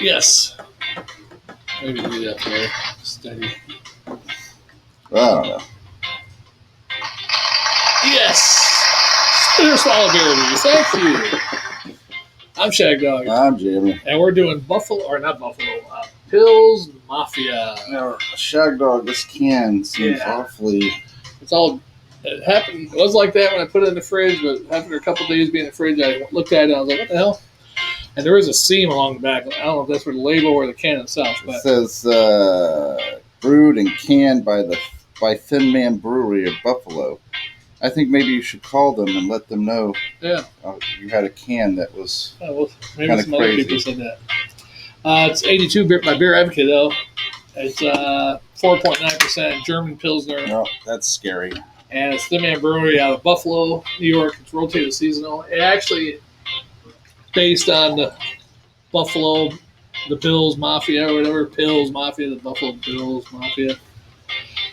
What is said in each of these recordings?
Yes. Maybe do that there. Steady. I don't know. Yes. Spinner Swallow Beer Reviews. Thank you. I'm Shagdog. I'm Jammer. And we're doing Pils Mafia. Now, Shagdog, this can seems awfully... It's all... It happened. It was like that when I put it in the fridge, but after a couple days being in the fridge, I looked at it and I was like, what the hell? And there is a seam along the back. I don't know if that's for the label or the can itself. But. It says brewed and canned by Thin Man Brewery of Buffalo. I think maybe you should call them and let them know. Yeah. You had a can that was maybe some other people said that. It's 82 by Beer Advocate, though. It's 4.9% German Pilsner. No, that's scary. And it's Thin Man Brewery out of Buffalo, New York. It's rotated seasonal. It actually based on the Buffalo, the Bills Mafia or whatever. Pils Mafia, the Buffalo Bills Mafia.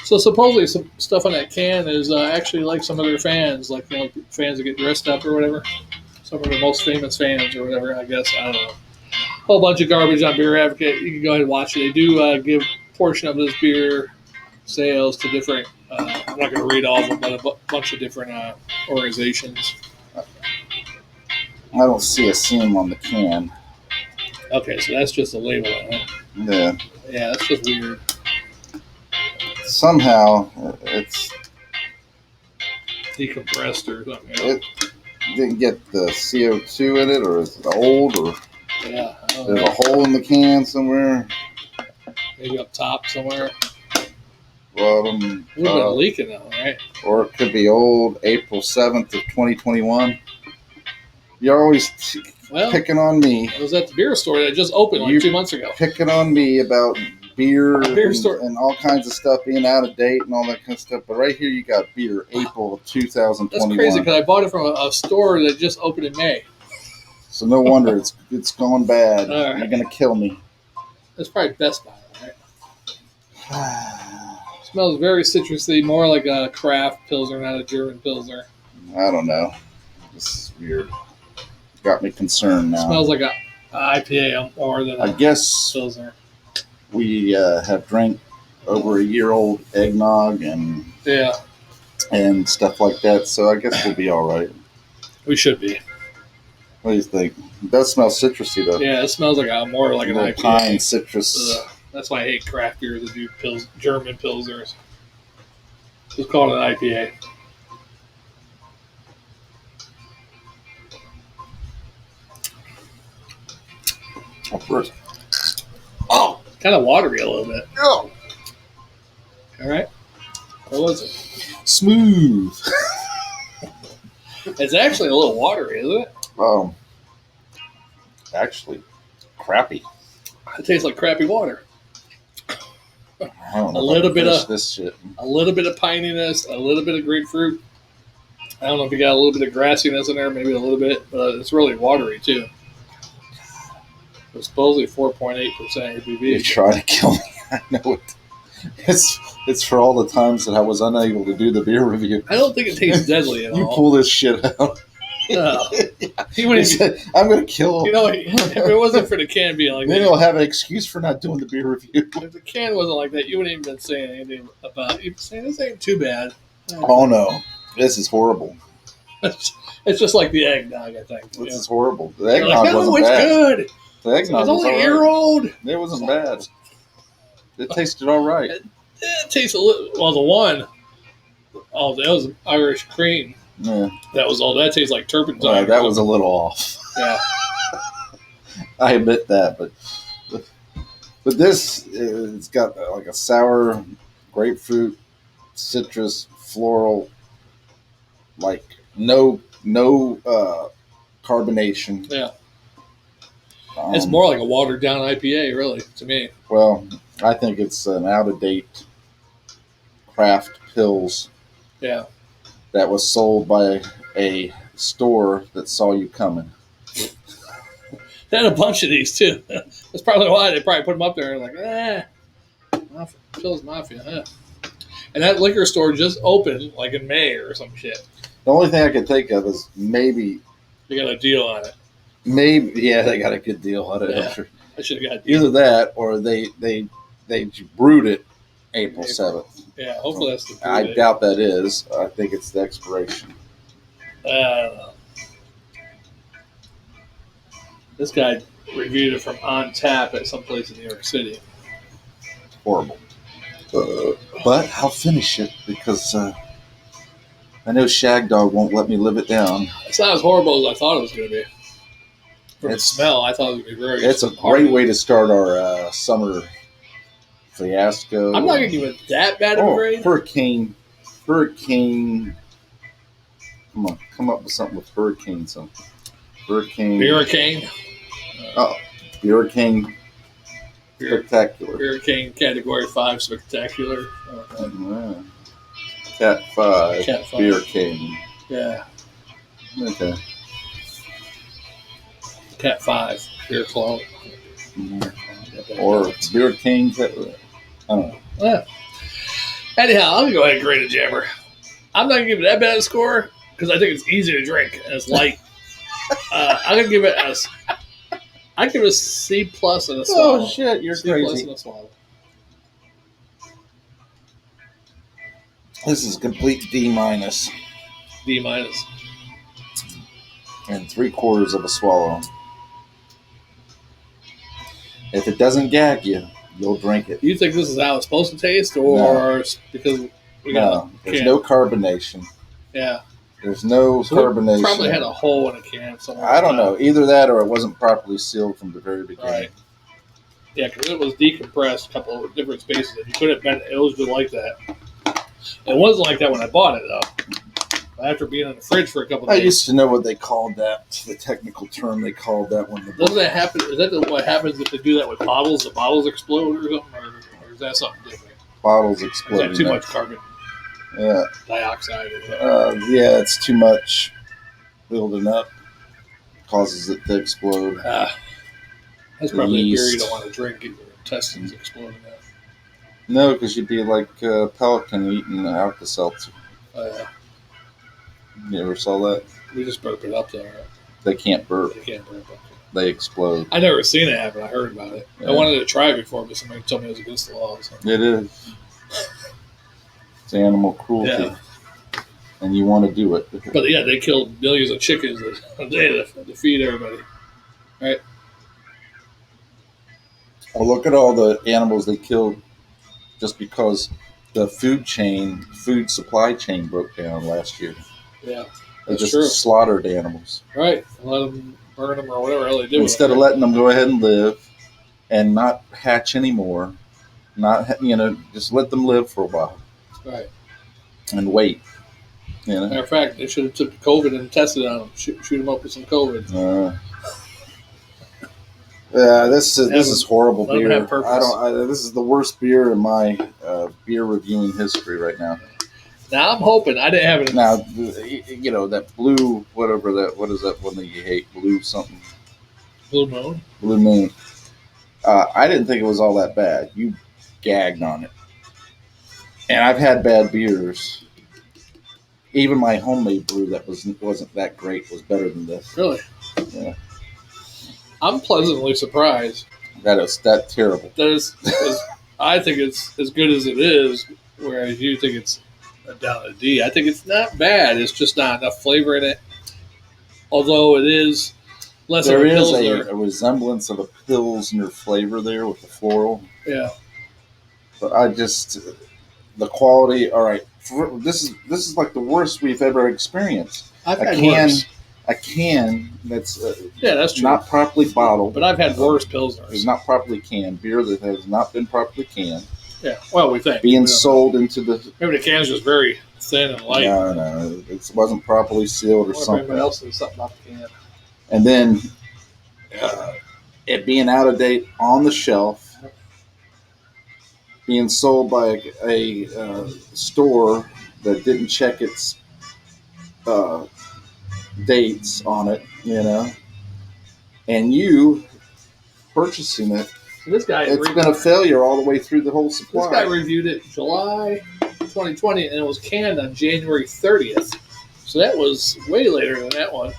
So supposedly some stuff on that can is actually like some of their fans, like fans that get dressed up or whatever. Some of their most famous fans or whatever, I guess. I don't know. Whole bunch of garbage on Beer Advocate. You can go ahead and watch it. They do give a portion of this beer sales to different, I'm not going to read all of them, but a bunch of different organizations. I don't see a seam on the can. Okay, so that's just a label, huh? Yeah. Yeah, that's just weird. Somehow, it's decompressed or something. It didn't get the CO2 in it, or is it old, or there's a hole in the can somewhere. Maybe up top somewhere. Bottom. It would have been leaking that one, right? Or it could be old, April 7th of 2021. You're always picking on me. I was at the beer store that just opened like 2 months ago. Picking on me about beer and all kinds of stuff being out of date and all that kind of stuff. But right here you got beer, April of 2021. That's crazy because I bought it from a store that just opened in May. So no wonder it's gone bad. Right. You're going to kill me. That's probably Best Buy, right? Smells very citrusy, more like a craft Pilsner, not a German Pilsner. I don't know. This is weird. Got me concerned now. Smells like a IPA more than I guess Pilsner. We have drank over a year old eggnog and stuff like that, so I guess we'll be all right. We should be. What do you think? It does smell citrusy though. Yeah, it smells like more like an IPA. Pine citrus. That's why I hate craft beers that do German Pilsners. Just call it an IPA. Oh, kind of watery a little bit. Oh. All right. What was it? Smooth. It's actually a little watery, isn't it? Actually, crappy. It tastes like crappy water. I don't know a little bit of this shit. A little bit of pininess, a little bit of grapefruit. I don't know if you got a little bit of grassiness in there, maybe a little bit, but it's really watery too. It's supposedly 4.8% ABV. You're trying to kill me. I know it. It's for all the times that I was unable to do the beer review. I don't think it tastes deadly at all. You pull this shit out. No. I'm going to kill him. You know, if it wasn't for the can being like that. Then he'll have an excuse for not doing the beer review. If the can wasn't like that, you wouldn't even been saying anything about it. You'd be saying, this ain't too bad. Oh, no. This is horrible. It's just like the eggnog, I think. This is horrible. The eggnog wasn't wasn't bad. It's good. The eggnog was only a year old. It wasn't bad. It tasted all right. It tastes a little. Well, the one. Oh, that was Irish cream. Yeah. That was all. That tastes like turpentine. Well, that was a little off. Yeah. I admit that, but this, it's got like a sour, grapefruit, citrus, floral, like no carbonation. Yeah. It's more like a watered down IPA, really, to me. Well, I think it's an out of date craft Pils. Yeah. That was sold by a store that saw you coming. They had a bunch of these too. That's probably why they probably put them up there and Pils Mafia, huh? And that liquor store just opened like in May or some shit. The only thing I could think of is maybe they got a deal on it. Maybe, yeah, they got a good deal on it. Yeah. I should have got either that or they brewed it April 7th. Yeah, hopefully that's the. I doubt that is. I think it's the expiration. This guy reviewed it from on tap at some place in New York City. Horrible. But I'll finish it because I know Shagdog won't let me live it down. It's not as horrible as I thought it was going to be. From the smell, I thought it would be very. It's a great way to start our summer fiasco. I'm not going to give it that bad of a grade. Hurricane. Come up with something with hurricane. Hurricane. Hurricane. Spectacular. Hurricane Category 5 Spectacular. Cat 5. Cat 5. Beer King. Yeah. Okay. Cat 5. Beer Club. Mm-hmm. Or Beer King. I don't know. Yeah. Anyhow, I'm going to go ahead and grade a Jammer. I'm not going to give it that bad a score because I think it's easy to drink and it's light. I'm going to give it I give it a C plus and a swallow. Oh shit, you're C crazy. Plus and a swallow. This is complete D minus. D minus. And 3/4 of a swallow. If it doesn't gag you, you'll drink it. Do you think this is how it's supposed to taste, or because we got there's no carbonation. Yeah. There's no carbonation. Probably had a hole in a can somewhere. I don't know. Either that or it wasn't properly sealed from the very beginning. Right. Yeah, because it was decompressed a couple of different spaces. If you could have been, it was just like that. It wasn't like that when I bought it, though. After being in the fridge for a couple of days. I used to know what they called that. The technical term they called that one. Doesn't that happen? Is that what happens if they do that with bottles? The bottles explode or something? Or is that something different? Bottles explode. Is that too much carbon? Yeah. Dioxide. Yeah, it's too much building up. Causes it to explode. That's probably a beer you don't want to drink. Your intestines exploding out. No, because you'd be like Pelican eating Alka-Seltzer. You ever saw that? We just burp it up there. They can't burp. They can't burp up there. They explode. I never seen it happen. I heard about it. Yeah. I wanted to try it before, but somebody told me it was against the law. So. It is. It's animal cruelty. Yeah. And you want to do it. But yeah, they killed millions of chickens a day to feed everybody. Right? Well, look at all the animals they killed just because the food supply chain broke down last year. Yeah, they just slaughtered animals. Right. Let them burn them or whatever hell they do. Instead of letting them go ahead and live and not hatch anymore, just let them live for a while. Right. And wait. Matter of fact, they should have took COVID and tested on them. Shoot them up with some COVID. This is horrible beer. This is the worst beer in my beer reviewing history right now. Now I'm hoping I didn't have it. Now that blue whatever what is that one that you hate? Blue something. Blue Moon. Blue Moon. I didn't think it was all that bad. You gagged on it, and I've had bad beers. Even my homemade brew that wasn't that great was better than this. Really? Yeah. I'm pleasantly surprised. That is that terrible. That is, I think it's as good as it is, whereas you think it's down a D. I think it's not bad. It's just not enough flavor in it. Although it is less of a Pilsner. There is a resemblance of a Pilsner flavor there with the floral. Yeah. But the quality. All right, this is like the worst we've ever experienced. I've had worse. A can that's that's true. Not properly bottled. But I've had worse Pilsners. It's not properly canned. Beer that has not been properly canned. Yeah, well, we think. Being sold into the... Maybe the can's just very thin and light. No. It wasn't properly sealed or something. Everybody else says something about the can. And then it being out of date on the shelf, being sold by a store that didn't check its dates on it, and you purchasing it. This guy, it's been a failure all the way through the whole supply. This guy reviewed it July 2020, and it was canned on January 30th. So that was way later than that one.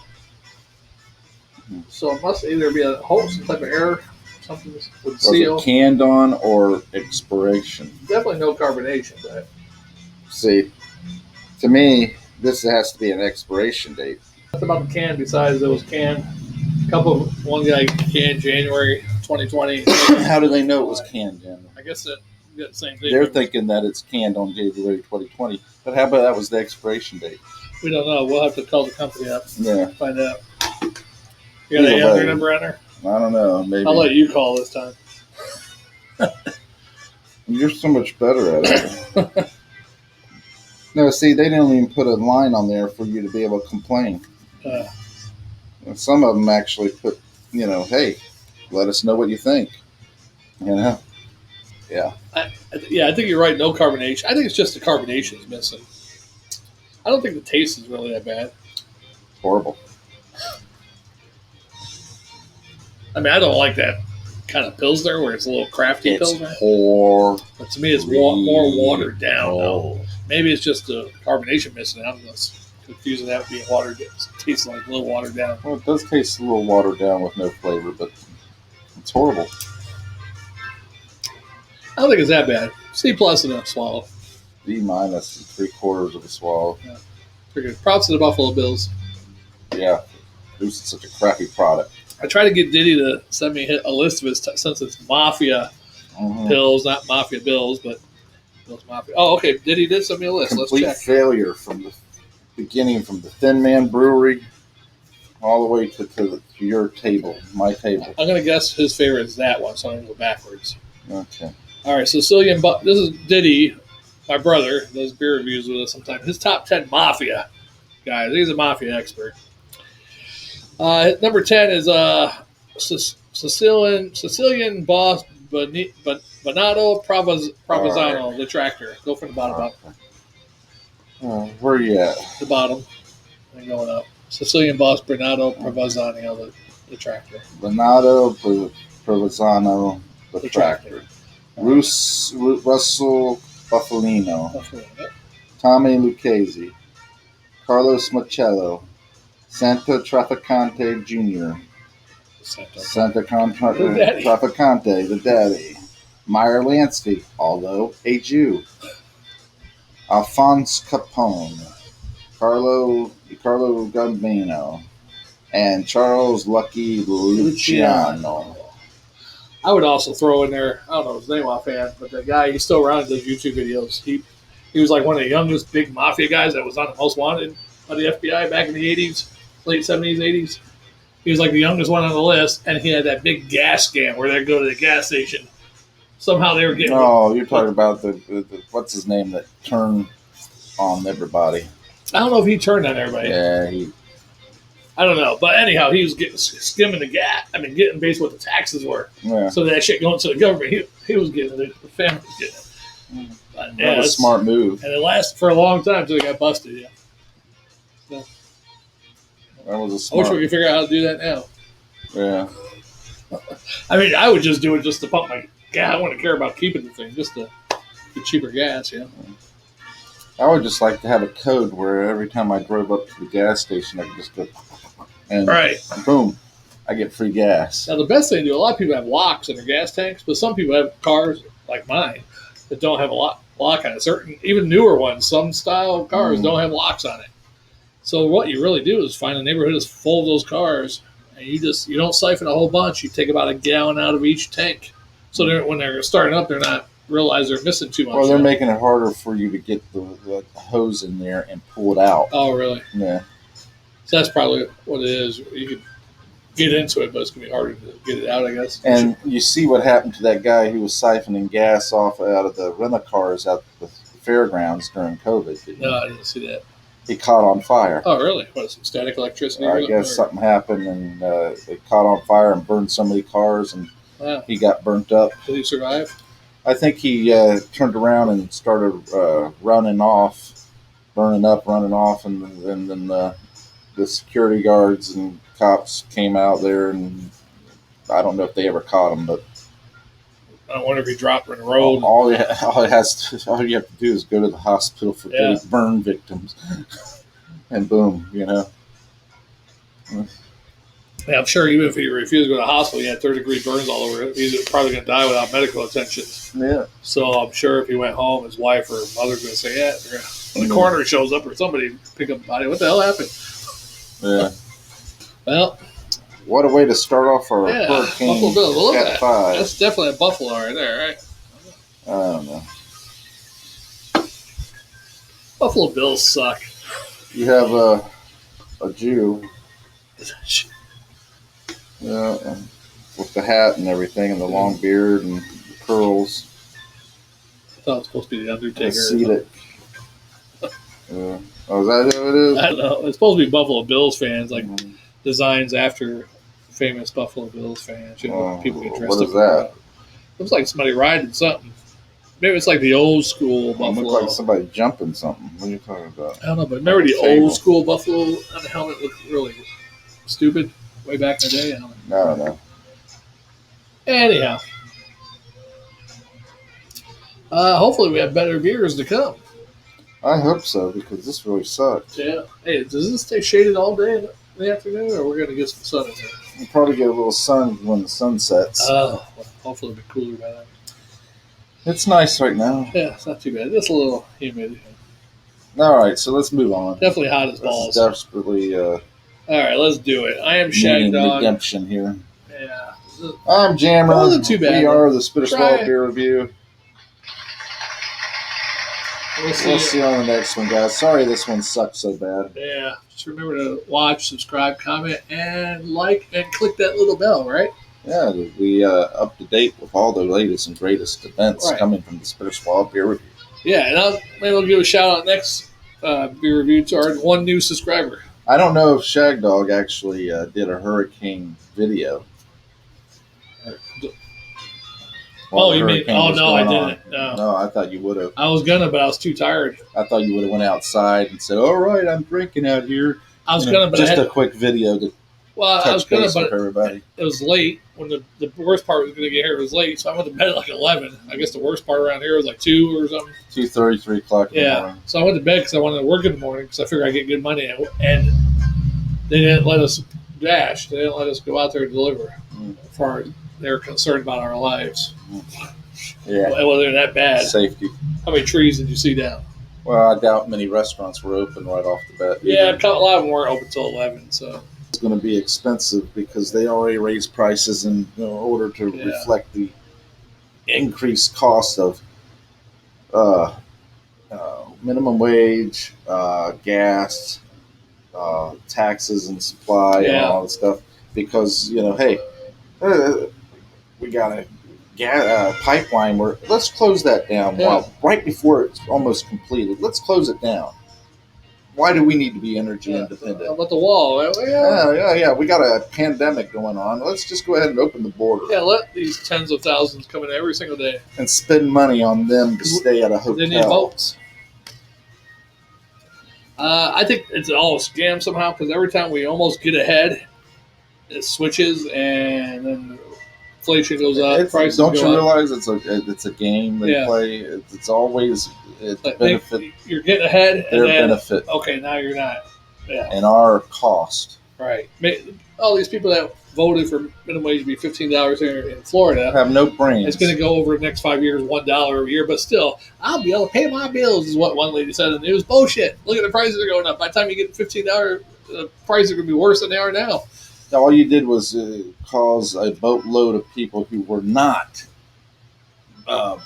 So it must either be some type of error something with Was seal. it canned on or expiration? Definitely no carbonation, but See, to me, this has to be an expiration date. nothing about the can besides it was canned. One guy canned January 2020. How do they know it was canned, Jim? I guess that the same thing. They're thinking that it's canned on January 2020. But how about that was the expiration date? We don't know. We'll have to call the company up. Yeah. Find out. You got Either a way. number on there? I don't know. Maybe. I'll let you call this time. You're so much better at it. No, see, they didn't even put a line on there for you to be able to complain. And some of them actually put, hey, let us know what you think. Yeah. I think you're right. No carbonation. I think it's just the carbonation is missing. I don't think the taste is really that bad. Horrible. I mean, I don't like that kind of Pilsner where it's a little crafty Pilsner. Horrible. But to me, it's more watered down. Though. Maybe it's just the carbonation missing. I'm just confusing that with being watered. It tastes like a little watered down. Well, it does taste a little watered down with no flavor, but it's horrible. I don't think it's that bad. C+ in a swallow. B- 3/4 of a swallow. Yeah. Pretty good. Props to the Buffalo Bills. Yeah. This is such a crappy product. I tried to get Diddy to send me a list of his since it's Mafia pills, not Mafia Bills, but Bills Mafia. Oh, okay. Diddy did send me a list. Complete Let's check. failure from the beginning, from the Thin Man Brewery all the way to your table, my table. I'm going to guess his favorite is that one, so I'm going to go backwards. Okay. All right, Sicilian. This is Diddy, my brother, does beer reviews with us sometimes. His top 10 Mafia guys. He's a Mafia expert. Number 10 is Sicilian Boss Bernardo Provenzano, the tractor. Go from the bottom up. Where are you at? The bottom. And going up. Sicilian Boss Bernardo Provenzano, the tractor. Bernardo Provenzano, the tractor. Russell Buffalino. Tommy Lucchese. Carlos Machello. Santa Traficante Jr. Santa Traficante, the daddy. Meyer Lansky, although a Jew. Alphonse Capone. Carlo Gambino. And Charles Lucky Luciano. I would also throw in there, I don't know his name offhand, but the guy, he's still around and does YouTube videos. He was like one of the youngest big Mafia guys that was on the Most Wanted by the FBI back in the 80s, late 70s, 80s. He was like the youngest one on the list, and he had that big gas scam where they'd go to the gas station. Somehow they were getting... No, you're talking about the what's his name that turned on everybody. I don't know if he turned on everybody. Yeah, I don't know. But anyhow, he was skimming the gas. I mean, getting based what the taxes were. Yeah. So that shit going to the government, he was getting it. The family was getting it. But, that was a smart move. And it lasted for a long time until they got busted, yeah. So, that was a smart... I wish we could figure out how to do that now. Yeah. I mean, I would just do it just to pump my gas. I wouldn't care about keeping the thing, just to get cheaper gas, you know. I would just like to have a code where every time I drove up to the gas station, I could just go, and boom, I get free gas. Now, the best thing to do, a lot of people have locks in their gas tanks, but some people have cars like mine that don't have a lock on it. Certain, even newer ones, some style cars don't have locks on it. So what you really do is find a neighborhood that's full of those cars, and you don't siphon a whole bunch. You take about a gallon out of each tank. So when they're starting up, they're not realize they're missing too much. Well, they're making it harder for you to get the hose in there and pull it out. Oh, really? Yeah. So that's probably what it is. You could get into it, but it's going to be harder to get it out, I guess. And you see what happened to that guy who was siphoning gas off out of the rental cars at the fairgrounds during COVID. No, I didn't see that. He caught on fire. Oh, really? What, some static electricity? I guess something happened, and it caught on fire and burned so many cars, and he got burnt up. Did he survive? I think he turned around and started running off, burning up, running off, and then the security guards and cops came out there, and I don't know if they ever caught him, but I wonder if he dropped in the road. All you have to do is go to the hospital for burn victims, and boom, you know. Yeah, I'm sure even if he refused to go to the hospital, he had third-degree burns all over it. He's probably going to die without medical attention. Yeah. So I'm sure if he went home, his wife or mother's going to say, "Yeah, when the coroner shows up or somebody pick up the body, what the hell happened?" Yeah. Well, what a way to start off our yeah, Hurricane Buffalo Bills. Well, look at Cat that. 5. That's definitely a buffalo right there, right? I don't know. Buffalo Bills suck. You have a Jew. Yeah, and with the hat and everything, and the long beard and the curls. I thought it was supposed to be the Undertaker. Ascetic. Oh, is that who it is? I don't know. It's supposed to be Buffalo Bills fans, like designs after famous Buffalo Bills fans. You know, people get dressed what up. Is that? It looks like somebody riding something. Maybe it's like the old school Buffalo. It looks like somebody jumping something. What are you talking about? I don't know, but remember the old school Buffalo on the helmet looked really stupid way back in the day? I don't know. Anyhow. Hopefully we have better beers to come. I hope so, because this really sucks. Yeah. Hey, does this stay shaded all day in the afternoon, or we're going to get some sun in here? We'll probably get a little sun when the sun sets. Oh, well, hopefully it'll be cooler by then. It's nice right now. Yeah, it's not too bad. Just a little humid. All right, so let's move on. Definitely hot as balls. Desperately. All right, let's do it. I am Shagdog. Redemption here. Yeah. I'm Jammer. Wasn't too bad. We are the Spitter Swallow Beer Review. We'll see on the next one, guys. Sorry this one sucked so bad. Yeah. Just remember to watch, subscribe, comment, and like, and click that little bell, right? Yeah, we up to date with all the latest and greatest events coming from the Spitter Swallow Beer Review. Yeah, and maybe we'll give a shout out next beer review to our one new subscriber. I don't know if Shagdog actually did a hurricane video. Oh, you mean? Oh no, I didn't. No, I thought you would have. I was gonna, but I was too tired. I thought you would have went outside and said, "All right, I'm drinking out here." I was gonna, but just a quick video to touch base with everybody. It was late when the worst part was gonna get here. It was late, so I went to bed at like 11. I guess the worst part around here was like 2 or something. 2:30, 3 o'clock. In the morning. So I went to bed because I wanted to work in the morning because I figured I get good money, and they didn't let us dash. They didn't let us go out there and deliver. As far as they were concerned about our lives. Yeah. It wasn't that bad. Safety. How many trees did you see down? Well, I doubt many restaurants were open right off the bat. Yeah, a lot of them weren't open until 11. So it's going to be expensive because they already raised prices in order to reflect the increased cost of minimum wage, gas, taxes and supply and all that stuff. Because, hey, we got a pipeline where let's close that down right before it's almost completed. Let's close it down. Why do we need to be energy independent? About the wall. Yeah. We got a pandemic going on. Let's just go ahead and open the border. Yeah, let these tens of thousands come in every single day. And spend money on them to stay at a hotel. They need votes. I think it's all a scam somehow because every time we almost get ahead, it switches and then inflation goes up. Prices don't you go realize it's a game they play? It's always benefit. You're getting ahead. Their and then, benefit. Okay, now you're not. Yeah. And our cost. Right. All these people that voted for minimum wage to be $15 here in Florida have no brains. It's going to go over the next 5 years, $1 a year, but still, I'll be able to pay my bills, is what one lady said in the news. Bullshit. Look at the prices are going up. By the time you get $15, the prices are going to be worse than they are now. All you did was cause a boatload of people who were not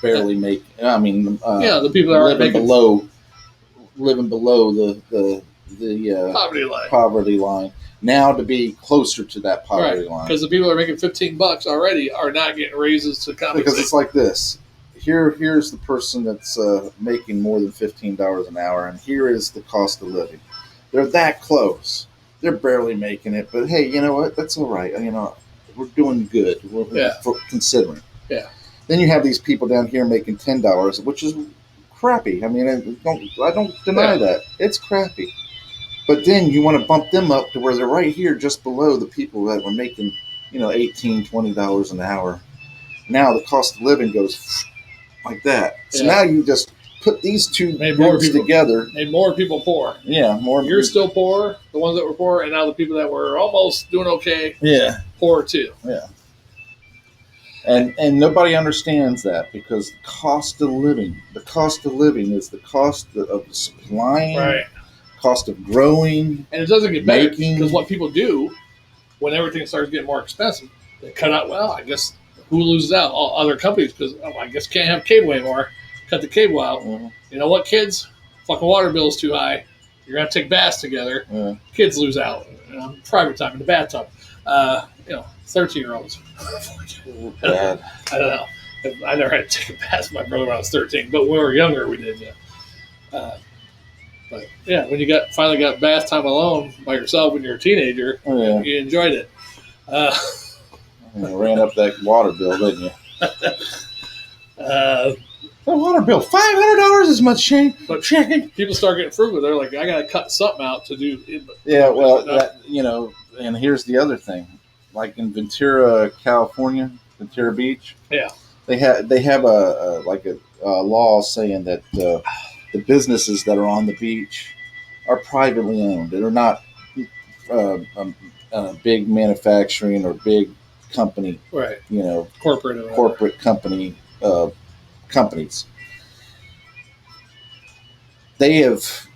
barely making. I mean, the people that are living below the poverty line. Now to be closer to that poverty line, because the people that are making $15 already are not getting raises to compensate. Because it's like this. Here's the person that's making more than $15 an hour, and here is the cost of living. They're that close. They're barely making it, but hey, you know what? That's all right. We're doing good. For considering. Yeah. Then you have these people down here making $10, which is crappy. I mean, I don't deny that. It's crappy. But then you want to bump them up to where they're right here, just below the people that were making, $18, $20 an hour. Now the cost of living goes like that. So now you just put these two Made more groups people together. Made more people poor. Yeah, more. You're still poor, the ones that were poor, and now the people that were almost doing okay, Yeah, poor too. yeah. And nobody understands that because the cost of living is the cost of supplying, Right. cost of growing, and it doesn't get better making. because what people do when everything starts getting more expensive, they cut out. Well, I guess who loses out? All other companies because I guess can't have cable anymore. Cut the cable out. Mm-hmm. You know what, kids? Fucking water bill's too high. You're gonna take baths together. Yeah. Kids lose out. Private time in the bathtub. 13-year-olds. Bad. I don't know. I never had to take a bath with my brother when I was 13, but when we were younger, we did. Yeah. But yeah, when you finally got bath time alone by yourself when you're a teenager, you enjoyed it. Ran up that water bill, didn't you? The water bill, $500 is much change. But people start getting frugal. They're like, I got to cut something out to do. Yeah, well, and here's the other thing. Like in Ventura, California, Ventura Beach. Yeah. They have a law saying that the businesses that are on the beach are privately owned. They're not big manufacturing or big company, right? Corporate company companies. They have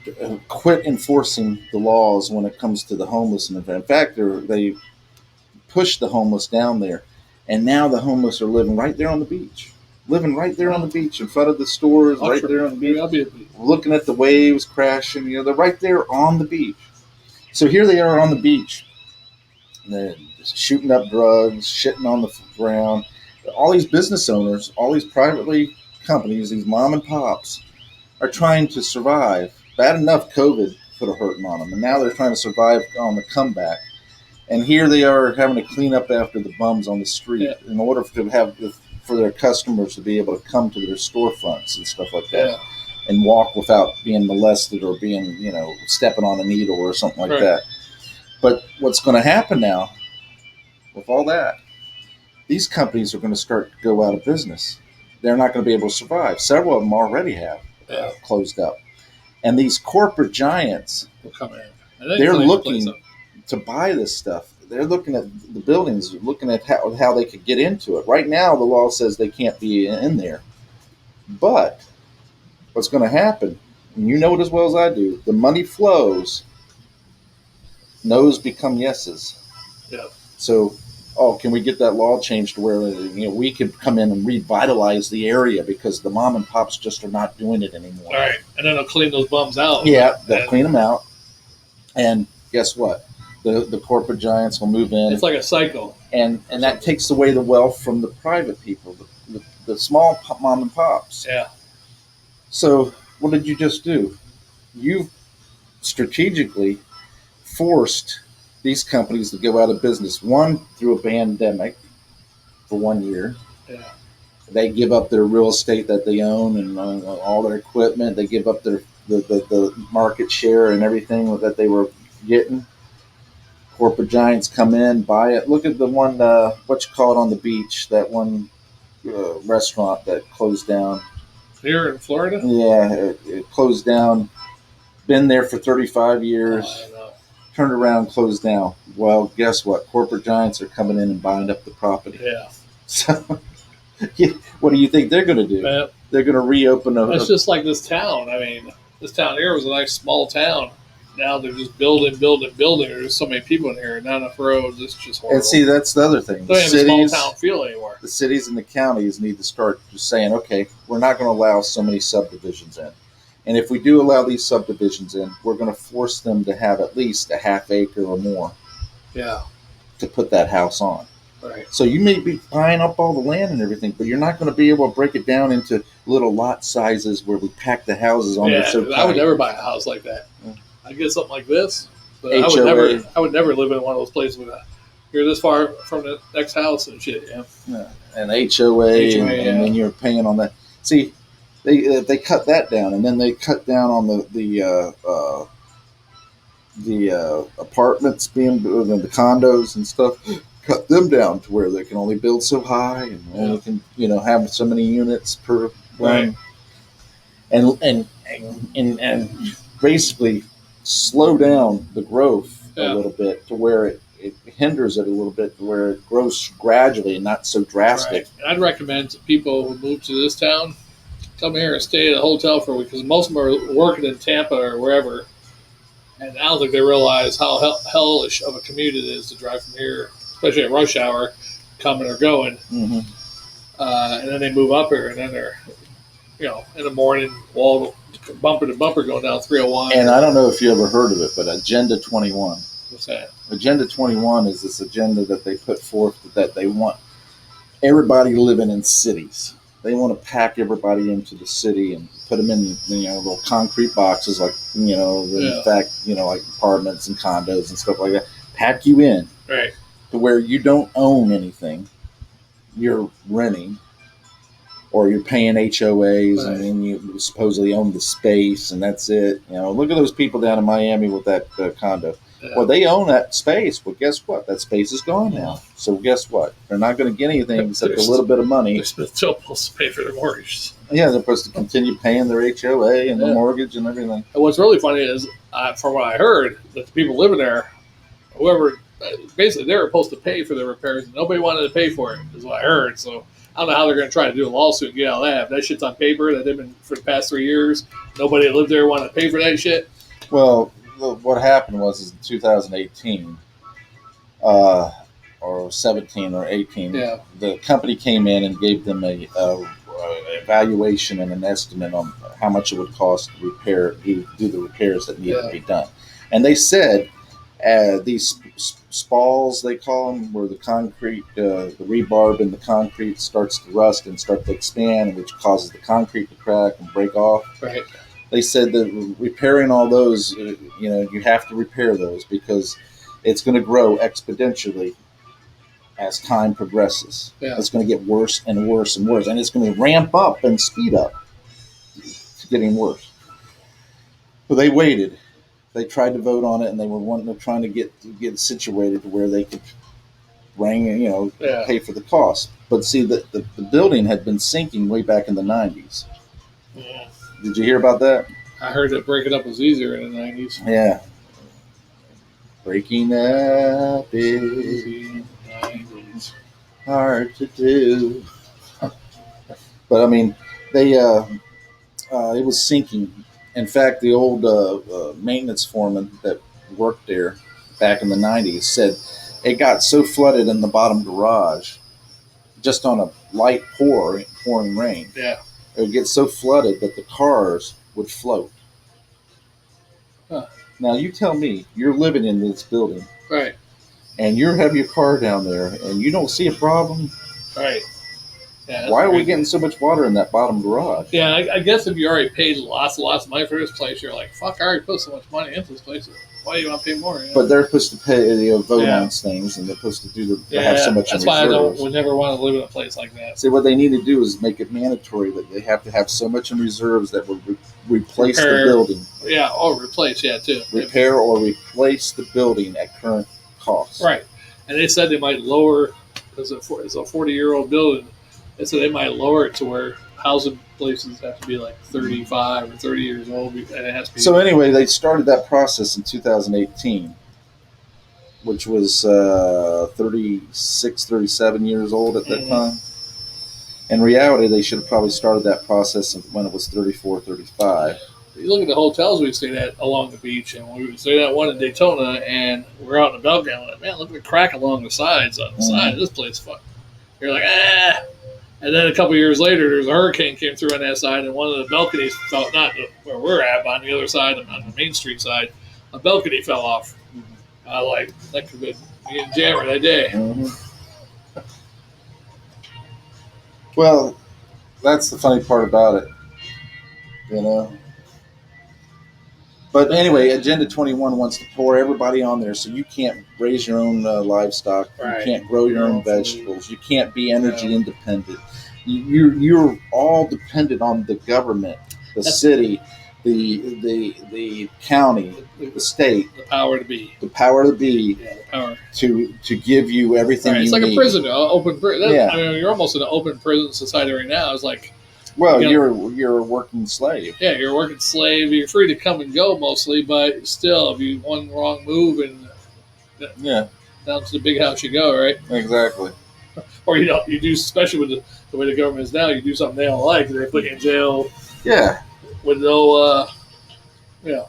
quit enforcing the laws when it comes to the homeless. And in fact, they pushed the homeless down there, and now the homeless are living right there on the beach. Living right there on the beach in front of the stores, there on the beach, looking at the waves crashing. They're right there on the beach. So here they are on the beach. They're shooting up drugs, shitting on the ground. All these business owners, all these privately companies, these mom and pops, are trying to survive. Bad enough COVID put a hurting on them, and now they're trying to survive on the comeback. And here they are having to clean up after the bums on the street in order for their customers to be able to come to their storefronts and stuff like that, and walk without being molested or being, stepping on a needle or something like that. But what's going to happen now with all that, these companies are going to start to go out of business. They're not going to be able to survive. Several of them already have closed up. And these corporate giants, will come in. And they're looking to buy this stuff. They're looking at the buildings, looking at how they could get into it. Right now, the law says they can't be in there. But what's going to happen, and you know it as well as I do, the money flows, no's become yeses. Yeah. So, can we get that law changed to where we could come in and revitalize the area because the mom and pops just are not doing it anymore. All right, and then they'll clean those bums out. Yeah, they'll clean them out. And guess what? The corporate giants will move in. It's like a cycle. And that takes away the wealth from the private people, the small mom and pops. Yeah. So what did you just do? You strategically forced these companies to go out of business. One, through a pandemic for 1 year. Yeah. They give up their real estate that they own and all their equipment. They give up the market share and everything that they were getting. Corporate giants come in, buy it. Look at the one, on the beach, that one restaurant that closed down. Here in Florida? Yeah, it closed down. Been there for 35 years. I know. Turned around, closed down. Well, guess what? Corporate giants are coming in and buying up the property. Yeah. So, what do you think they're going to do? Man, they're going to reopen it's just like this town. I mean, this town here was a nice small town. Now they're just building. There's so many people in here, not enough roads. It's just horrible. And see, that's the other thing. They don't have a small town feel anymore. The cities and the counties need to start just saying, okay, we're not going to allow so many subdivisions in. And if we do allow these subdivisions in, we're going to force them to have at least a half acre or more. Yeah. To put that house on. Right. So you may be buying up all the land and everything, but you're not going to be able to break it down into little lot sizes where we pack the houses on there. So I would never buy a house like that. I'd get something like this, but HOA. I would never live in one of those places with you're this far from the next house and shit. Yeah. And HOA, and then you're paying on that. See, they cut that down, and then they cut down on the apartments being the condos and stuff. Cut them down to where they can only build so high and only can have so many units per one. Right. and basically slow down the growth a little bit to where it hinders it a little bit to where it grows gradually and not so drastic. Right. And I'd recommend to people who move to this town come here and stay at a hotel for a week because most of them are working in Tampa or wherever, and I don't think they realize how hellish of a commute it is to drive from here, especially at rush hour, coming or going. Mm-hmm. And then they move up here, and then they're, in the morning, wall bumper to bumper going down 301. And I don't know if you ever heard of it, but Agenda 21. What's that? Agenda 21 is this agenda that they put forth that they want everybody living in cities. They want to pack everybody into the city and put them in, little concrete boxes, like, in fact, like apartments and condos and stuff like that. Pack you in. Right. To where you don't own anything. You're renting. Or you're paying HOAs, right. And then you supposedly own the space, and that's it. Look at those people down in Miami with that condo. Yeah. Well, they own that space. Well, guess what? That space is gone now. So guess what? They're not going to get anything except a little bit of money. They're still supposed to pay for their mortgage. Yeah, they're supposed to continue paying their HOA and the mortgage and everything. And what's really funny is, from what I heard, that the people living there, whoever, basically they were supposed to pay for the repairs, and nobody wanted to pay for it, is what I heard. So I don't know how they're going to try to do a lawsuit and get out of that. If that shit's on paper that they've been for the past 3 years, nobody that lived there wanted to pay for that shit. Well, what happened was in 2018, or 17 or 18, the company came in and gave them a evaluation and an estimate on how much it would cost to do the repairs that needed to be done. And they said these spalls, they call them, where the concrete, the rebarb in the concrete starts to rust and start to expand, which causes the concrete to crack and break off. Right. They said that repairing all those, you have to repair those because it's going to grow exponentially as time progresses. Yeah. It's going to get worse and worse and worse, and it's going to ramp up and speed up. It's getting worse. So they waited. They tried to vote on it, and they were trying to get it situated to where they could pay for the cost. But see, the building had been sinking way back in the 90s. Yeah. Did you hear about that? I heard that breaking up was easier in the 90s. Yeah. Breaking up is hard to do. But, I mean, it was sinking. In fact, the old maintenance foreman that worked there back in the 90s said it got so flooded in the bottom garage, just on a light pouring rain. Yeah. It would get so flooded that the cars would float. Huh. Now, you tell me, you're living in this building. Right. And you have your car down there, and you don't see a problem. Right. Yeah, why are we getting so much water in that bottom garage? Yeah, I guess if you already paid lots and lots of money for this place, you're like, fuck, I already put so much money into this place. Why do you want to pay more? But they're supposed to pay, vote on things, and they're supposed to have so much in reserves. That's why I would never want to live in a place like that. See, what they need to do is make it mandatory that they have to have so much in reserves that would replace the building. Yeah, or replace, too. Repair or replace the building at current cost. Right. And they said they might lower, because it's a 40-year-old building, they said they might lower it to where housing places have to be like 35 or 30 years old, and it has to be. So anyway, they started that process in 2018, which was 36, 37 years old at that time. In reality, they should have probably started that process when it was 34, 35. You look at the hotels we stayed at along the beach, and we stayed at one in Daytona, and we're out in the balcony, and I'm like, man, look at the crack along the sides on the side of this place. Fuck. You're like, ah. And then a couple of years later, there's a hurricane came through on that side, and one of the balconies fell, not where we're at, but on the other side, on the Main Street side, a balcony fell off. I like, that could have been me and Jammer that day. Mm-hmm. Well, that's the funny part about it, But anyway, Agenda 21 wants to pour everybody on there, so you can't raise your own livestock, right. You can't grow your own vegetables, you can't be energy independent. You're all dependent on the government, the city, the county, the state, the power to be, the power to give you everything. Right. It's like a prison, open prison. Yeah. I mean, you're almost in an open prison society right now. It's like Well, You you're a working slave. Yeah, you're a working slave. You're free to come and go mostly, but still, if you one wrong move and Yeah, down to the big house you go, right? exactly. Or you do, especially with the way the government is now, you do something they don't like, they put you in jail Yeah, with no, yeah,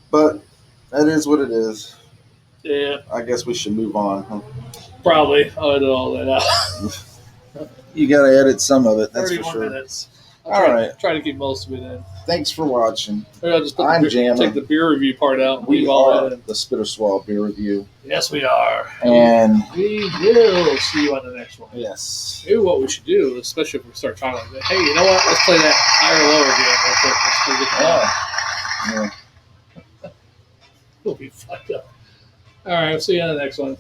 but that is what it is. yeah, I guess we should move on. Huh? probably. I'll edit all that out. You got to edit some of it, that's 30 for more sure. minutes. All right. Try to keep most of it in. Thanks for watching. Maybe I'll just I'm Jammer. take the beer review part out. And We leave all are that in. the Spitter Swallow Beer Review. Yes, we are. And we will see you on the next one. yes. Maybe what we should do, especially if we start talking like that, hey, you know what? Let's play that higher lower game real quick. Let's go get that. Yeah. We'll be fucked up. All right, we'll see you on the next one.